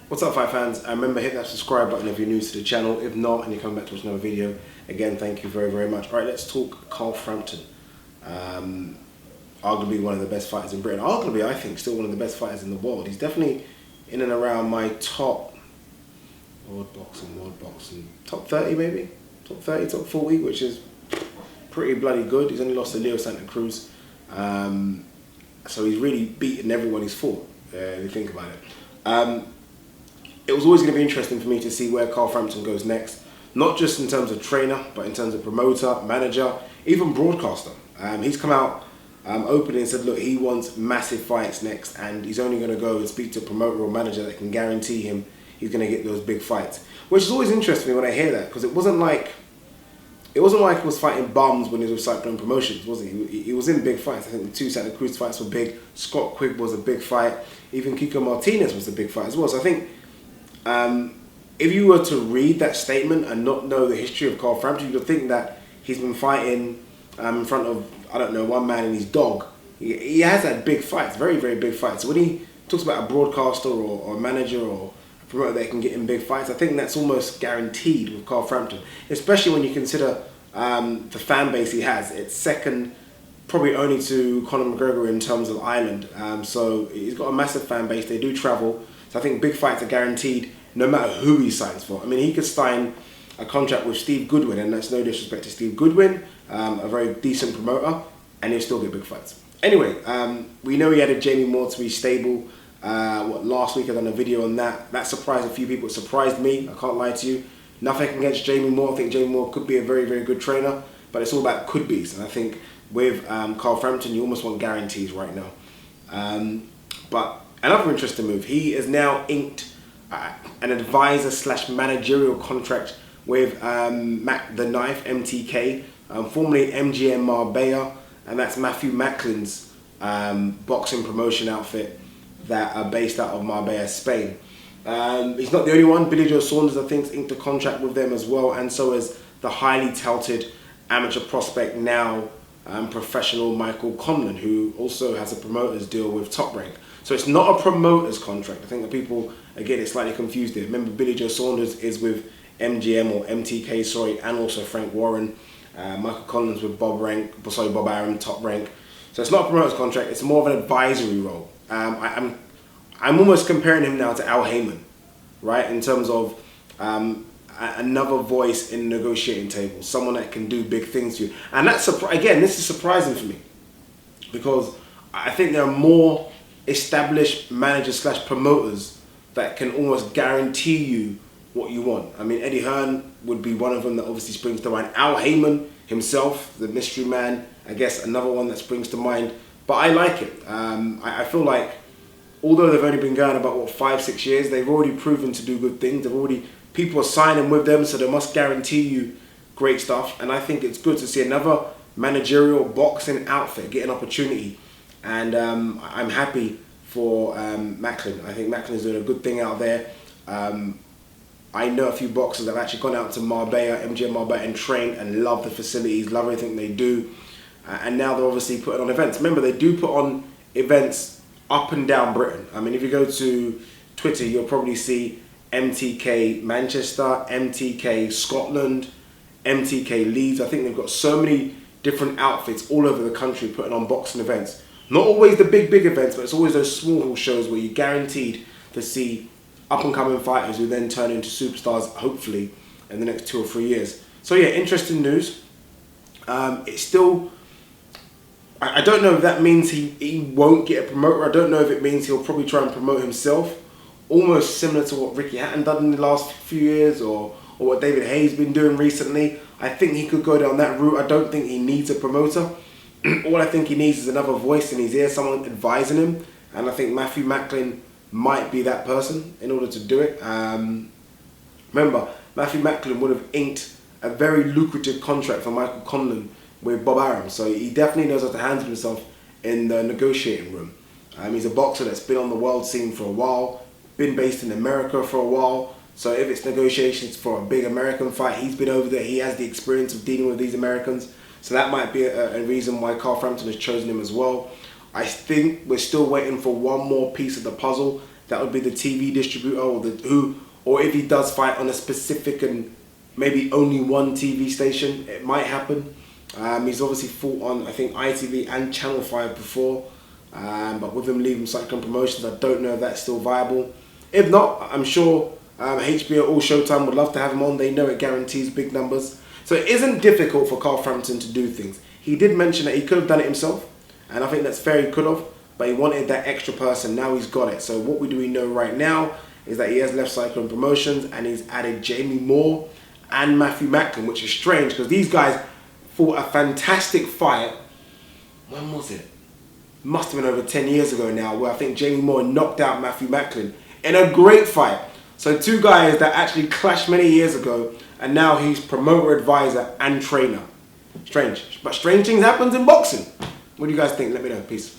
What's up, fight fans? Remember, hit that subscribe button if you're new to the channel. If not, and you're coming back to watch another video, again, thank you very, very much. All right, let's talk Carl Frampton. Arguably one of the best fighters in Britain. Arguably, I think, still one of the best fighters in the world. He's definitely in and around my top world boxing, top 30 maybe? Top 30, top 40, which is pretty bloody good. He's only lost to Leo Santa Cruz. So he's really beaten everyone he's fought, if you think about it. It was always going to be interesting for me to see where Carl Frampton goes next. Not just in terms of trainer, but in terms of promoter, manager, even broadcaster. He's come out openly and said, look, he wants massive fights next, and he's only going to go and speak to a promoter or manager that can guarantee him he's going to get those big fights. Which is always interesting me when I hear that, because it wasn't like he was fighting bums when he was with Cyclone Promotions, was he? He was in big fights. I think the two Santa Cruz fights were big. Scott Quigg was a big fight. Even Kiko Martinez was a big fight as well. So I think if you were to read that statement and not know the history of Carl Frampton, you'd think that he's been fighting in front of, I don't know, one man and his dog. He has had big fights, very, very big fights. So when he talks about a broadcaster or a manager or a promoter that can get in big fights, I think that's almost guaranteed with Carl Frampton, especially when you consider the fan base he has. It's second probably only to Conor McGregor in terms of Ireland. So he's got a massive fan base. They do travel. So I think big fights are guaranteed no matter who he signs for. I mean, he could sign a contract with Steve Goodwin, and that's no disrespect to Steve Goodwin, a very decent promoter, and he'll still get big fights. Anyway, we know he added Jamie Moore to his stable. Last week I done a video on that. That surprised a few people. It surprised me, I can't lie to you. Nothing against Jamie Moore. I think Jamie Moore could be a very, very good trainer, but it's all about could-be's. And I think with Carl Frampton, you almost want guarantees right now. But another interesting move, he has now inked an advisor / managerial contract with Mac the Knife, MTK, formerly MGM Marbella, and that's Matthew Macklin's boxing promotion outfit that are based out of Marbella, Spain. He's not the only one. Billy Joe Saunders, I think, inked a contract with them as well, and so has the highly touted amateur prospect, now professional Michael Conlon, who also has a promoter's deal with Top Rank. So it's not a promoter's contract. I think that people, again, it's slightly confused here. Remember, Billy Joe Saunders is with MGM or MTK, sorry, and also Frank Warren. Michael Conlon's with Bob Arum, Top Rank. So it's not a promoter's contract. It's more of an advisory role. I'm almost comparing him now to Al Heyman, right? In terms of another voice in the negotiating table, someone that can do big things to you. And that's again, this is surprising for me, because I think there are more established managers / promoters that can almost guarantee you what you want. I mean, Eddie Hearn would be one of them that obviously springs to mind. Al Heyman himself, the mystery man, I guess another one that springs to mind. But I like it. I feel like, although they've only been going about, what, 5-6 years, they've already proven to do good things. People are signing with them, so they must guarantee you great stuff. And I think it's good to see another managerial boxing outfit get an opportunity. And I'm happy for Macklin. I think Macklin's doing a good thing out there. I know a few boxers that have actually gone out to Marbella, MGM Marbella, and trained and love the facilities, love everything they do. And now they're obviously putting on events. Remember, they do put on events up and down Britain. I mean, if you go to Twitter, you'll probably see MTK Manchester, MTK Scotland, MTK Leeds. I think they've got so many different outfits all over the country putting on boxing events. Not always the big events, but it's always those small shows where you're guaranteed to see up-and-coming fighters who then turn into superstars, hopefully, in the next 2 or 3 years. So yeah, interesting news. It's still, I don't know if that means he won't get a promoter. I don't know if it means he'll probably try and promote himself, almost similar to what Ricky Hatton done in the last few years, or what David Hayes been doing recently. I think he could go down that route. I don't think he needs a promoter. All I think he needs is another voice in his ear, someone advising him, and I think Matthew Macklin might be that person in order to do it. Remember, Matthew Macklin would have inked a very lucrative contract for Michael Conlon with Bob Arum, so he definitely knows how to handle himself in the negotiating room. He's a boxer that's been on the world scene for a while, been based in America for a while, so if it's negotiations for a big American fight, he's been over there, he has the experience of dealing with these Americans, so that might be a reason why Carl Frampton has chosen him as well. I think we're still waiting for one more piece of the puzzle, that would be the TV distributor or if he does fight on a specific and maybe only one TV station, it might happen. He's obviously fought on, I think, ITV and Channel 5 before, but with him leaving Cyclone Promotions, I don't know if that's still viable. If not, I'm sure HBO or Showtime would love to have him on. They know it guarantees big numbers. So it isn't difficult for Carl Frampton to do things. He did mention that he could have done it himself, and I think that's fair, he could have, but he wanted that extra person. Now he's got it. So what do we know right now is that he has left Cyclone Promotions and he's added Jamie Moore and Matthew Macklin, which is strange because these guys fought a fantastic fight. When was it? Must have been over 10 years ago now, where I think Jamie Moore knocked out Matthew Macklin in a great fight. So two guys that actually clashed many years ago, and now he's promoter, advisor, and trainer. Strange. But strange things happen in boxing. What do you guys think? Let me know. Peace.